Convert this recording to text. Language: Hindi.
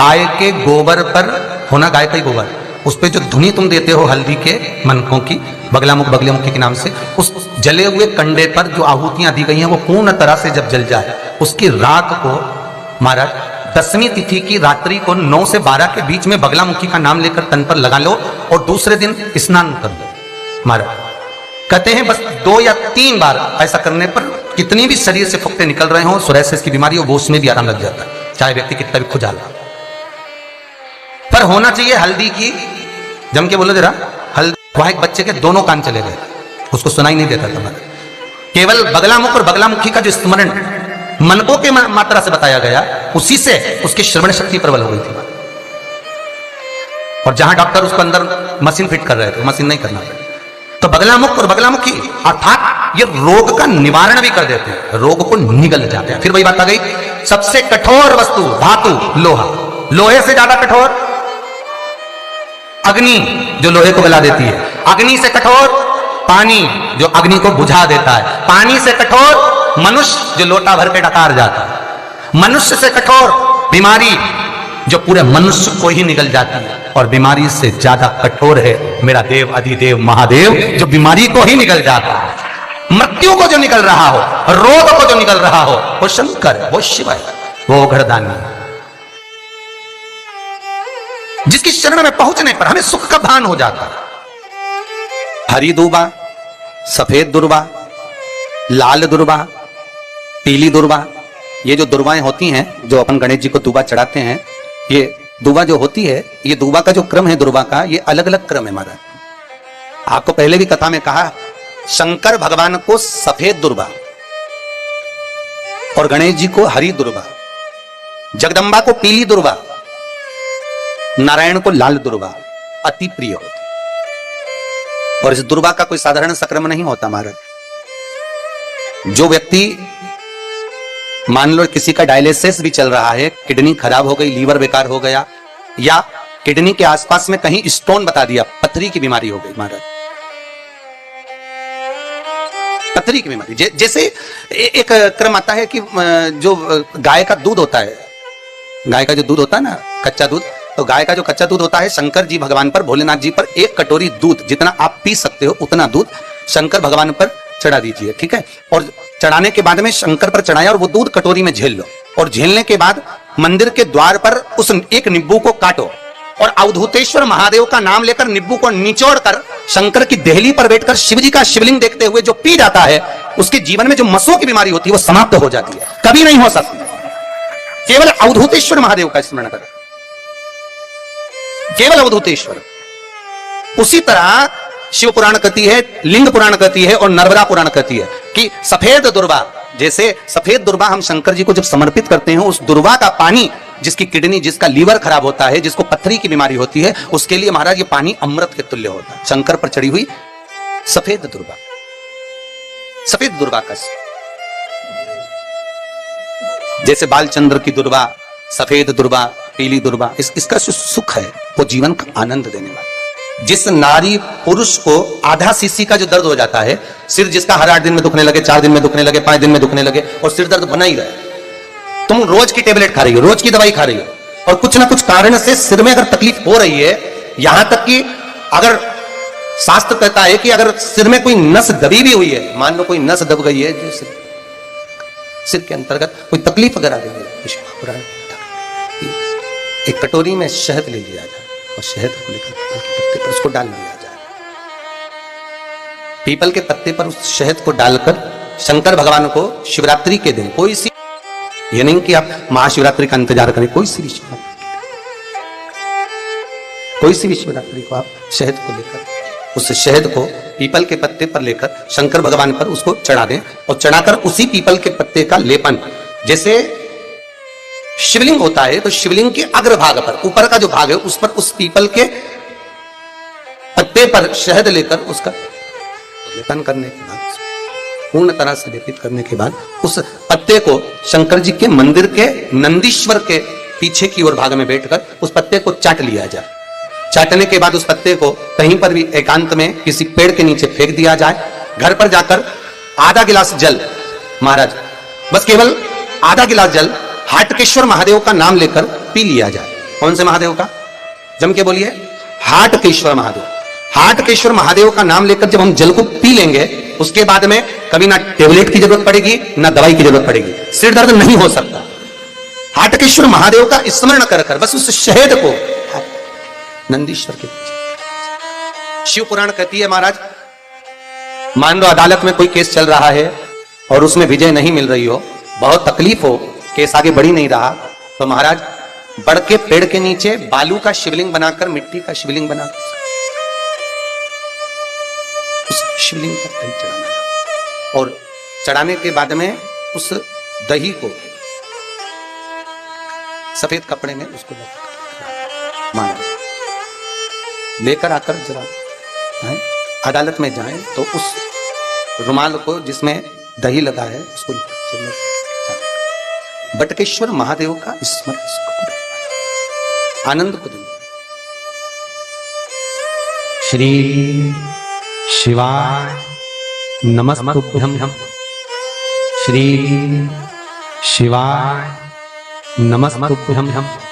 गाय के गोबर पर होना, गाय का ही गोबर, उस पे जो धुनी तुम देते हो हल्दी के मनकों की, बगलामुख बगलेमुखी के नाम से, उस जले हुए कंडे पर जो आहूतियां दी गई हैं वो पूर्ण तरह से जब जल जाए, उसकी राख को महाराज 10वीं तिथि की रात्रि को 9 से 12 के बीच में बगलामुखी का नाम लेकर तन पर लगा लो और दूसरे दिन स्नान कर लो। महाराज कहते हैं बस 2 या 3 बार ऐसा करने पर कितनी भी शरीर से फुक्ते निकल रहे हो, सोरायसिस की बीमारी हो, वो उसमें भी आराम लग जाता है, चाहे व्यक्ति कितना भी खुजाला। पर होना चाहिए हल्दी की, जम के बोलो जरा, हल्दी। वहां एक बच्चे के दोनों कान चले गए, उसको सुनाई नहीं देता था। केवल बगलामुख और बगलामुखी का जो स्मरण मनकों के मात्रा से बताया गया, उसी से उसकी श्रवण शक्ति प्रबल हो गई थी। और जहां डॉक्टर उसको अंदर मशीन फिट कर रहे थे, मशीन नहीं करना था। तो बगलामुख और बगलामुखी अर्थात ये रोग का निवारण भी कर देते हैं, रोग को निगल जाते हैं। फिर वही बात आ गई, सबसे कठोर वस्तु धातु लोहा, लोहे से ज्यादा कठोर अग्नि जो लोहे को गला देती है, अग्नि से कठोर पानी जो अग्नि को बुझा देता है, पानी से कठोर मनुष्य जो लोटा भर के डकार जाता है, मनुष्य से कठोर बीमारी जो पूरे मनुष्य को ही निगल जाती है, और बीमारी से ज्यादा कठोर है मेरा देव अधिदेव महादेव जो बीमारी को ही निगल जाता है, मृत्यु को जो निकल रहा हो, रोग को जो निकल रहा हो, वो शंकर है, वो शिव है, वो घड़दानी है, जिसकी शरण में पहुंचने पर हमें सुख का भान हो जाता है। हरी दूबा, सफेद दुर्वा, लाल दुर्वा, पीली दुर्वा, ये जो दुर्वाएं होती हैं जो अपन गणेश जी को दूबा चढ़ाते हैं, ये दूबा जो होती है, ये दूबा का जो क्रम है दुर्वा का, ये अलग अलग क्रम है महाराज। आपको पहले भी कथा में कहा, शंकर भगवान को सफेद दुर्वा और गणेश जी को हरी दुर्वा, जगदम्बा को पीली दुर्वा, नारायण को लाल दुर्वा अति प्रिय होती। और इस दुर्वा का कोई साधारण संक्रमण नहीं होता महाराज। जो व्यक्ति मान लो किसी का डायलिसिस भी चल रहा है, किडनी खराब हो गई, लीवर बेकार हो गया, या किडनी के आसपास में कहीं स्टोन बता दिया, पथरी की बीमारी हो गई महाराज, पथरी की बीमारी। जैसे एक क्रम आता है कि जो गाय का दूध होता है, गाय का जो दूध होता है ना, कच्चा दूध, तो गाय का जो कच्चा दूध होता है, शंकर जी भगवान पर, भोलेनाथ जी पर 1 कटोरी दूध, जितना आप पी सकते हो उतना दूध शंकर भगवान पर चढ़ा दीजिए, ठीक है। और चढ़ाने के बाद में शंकर पर चढ़ाया और वो दूध कटोरी में झेल लो, और झेलने के बाद मंदिर के द्वार पर उस एक नींबू को काटो और अवधूतेश्वर महादेव का नाम लेकर नींबू को निचोड़ कर शंकर की देहली पर बैठकर शिव जी का शिवलिंग देखते हुए जो पी जाता है, उसके जीवन में जो मसों की बीमारी होती है वो समाप्त हो जाती है, कभी नहीं हो सकती। केवल अवधूतेश्वर महादेव का स्मरण करें, केवल अवधूतेश्वर। उसी तरह शिव पुराण कहती है, लिंग पुराण कहती है और नर्मदा पुराण कहती है कि सफेद दुर्वा, जैसे सफेद दुर्वा हम शंकर जी को जब समर्पित करते हैं, उस दुर्वा का पानी, जिसकी किडनी, जिसका लीवर खराब होता है, जिसको पथरी की बीमारी होती है, उसके लिए महाराज ये पानी अमृत के तुल्य होता है। शंकर पर चढ़ी हुई सफेद दुर्वा, सफेद दुर्वा का, जैसे बालचंद्र की दुर्वा, सफेद दुर्वा, पीली दुर्वा, इसका जो सुख है वो जीवन का आनंद देने वाला। जिस नारी पुरुष को आधा सीसी का जो दर्द हो जाता है, सिर जिसका हर 8 दिन में दुखने लगे, 4 दिन में दुखने लगे, 5 दिन में दुखने लगे, और सिर दर्द बना ही रहे, तुम रोज की टेबलेट खा रही हो, रोज की दवाई खा रही हो, और कुछ ना कुछ कारण से सिर में अगर तकलीफ हो रही है, यहां तक कि अगर शास्त्र कहता है कि अगर सिर में कोई नस दबी भी हुई है, मान लो कोई नस दब गई है जो सिर के अंतर्गत कोई तकलीफ अगर आ गई है, एक कटोरी में शहद ले लिया जाए और शहद को लेकर पीपल के पत्ते पर उसको डाल दिया जाए, पीपल के पत्ते पर उस शहद को डालकर शंकर भगवान को शिवरात्रि के दिन, कोई सी, ये नहीं कि आप महाशिवरात्रि का इंतजार करें, कोई सी भी शिवरात्रि को आप शहद को लेकर, उस शहद को पीपल के पत्ते पर लेकर शंकर भगवान पर उसको चढ़ा दें, और चढ़ाकर उसी पीपल के पत्ते का लेपन, जैसे शिवलिंग होता है तो शिवलिंग के अग्रभाग पर, ऊपर का जो भाग है उस पर उस पीपल के पत्ते पर शहद लेकर उसका लेपन करने के बाद, पूर्ण तरह से लेपित करने के बाद, उस पत्ते को शंकर जी के मंदिर के नंदीश्वर के पीछे की ओर भाग में बैठकर उस पत्ते को चाट लिया जाए। चाटने के बाद उस पत्ते को कहीं पर भी एकांत में किसी पेड़ के नीचे फेंक दिया जाए। घर पर जाकर आधा गिलास जल, महाराज बस केवल आधा गिलास जल हाटकेश्वर महादेव का नाम लेकर पी लिया जाए। कौन से महादेव का? जम के बोलिए, हाटकेश्वर महादेव। हाटकेश्वर महादेव का नाम लेकर जब हम जल को पी लेंगे, उसके बाद में कभी ना टेबलेट की जरूरत पड़ेगी ना दवाई की जरूरत पड़ेगी, सिर दर्द नहीं हो सकता। हाटकेश्वर महादेव का स्मरण कर कर बस उस शहद को नंदीश्वर के पीछे। शिव पुराण कहती है महाराज, मान लो अदालत में कोई केस चल रहा है और उसमें विजय नहीं मिल रही हो, बहुत तकलीफ हो, केस आगे बढ़ ही नहीं रहा, तो महाराज बड़ के पेड़ के नीचे बालू का शिवलिंग बनाकर, मिट्टी का शिवलिंग बनाकर उस शिवलिंग पर दही चढ़ाना है और चढ़ाने के बाद में उस दही को सफेद कपड़े में उसको माना लेकर आकर जरा अदालत में जाएं तो उस रुमाल को जिसमें दही लगा है उसको बटकेश्वर महादेव का स्मरण आनंद को देंगे। श्री शिवाय नमस्तुभ्यं, श्री शिवाय नमस्तुभ्यं।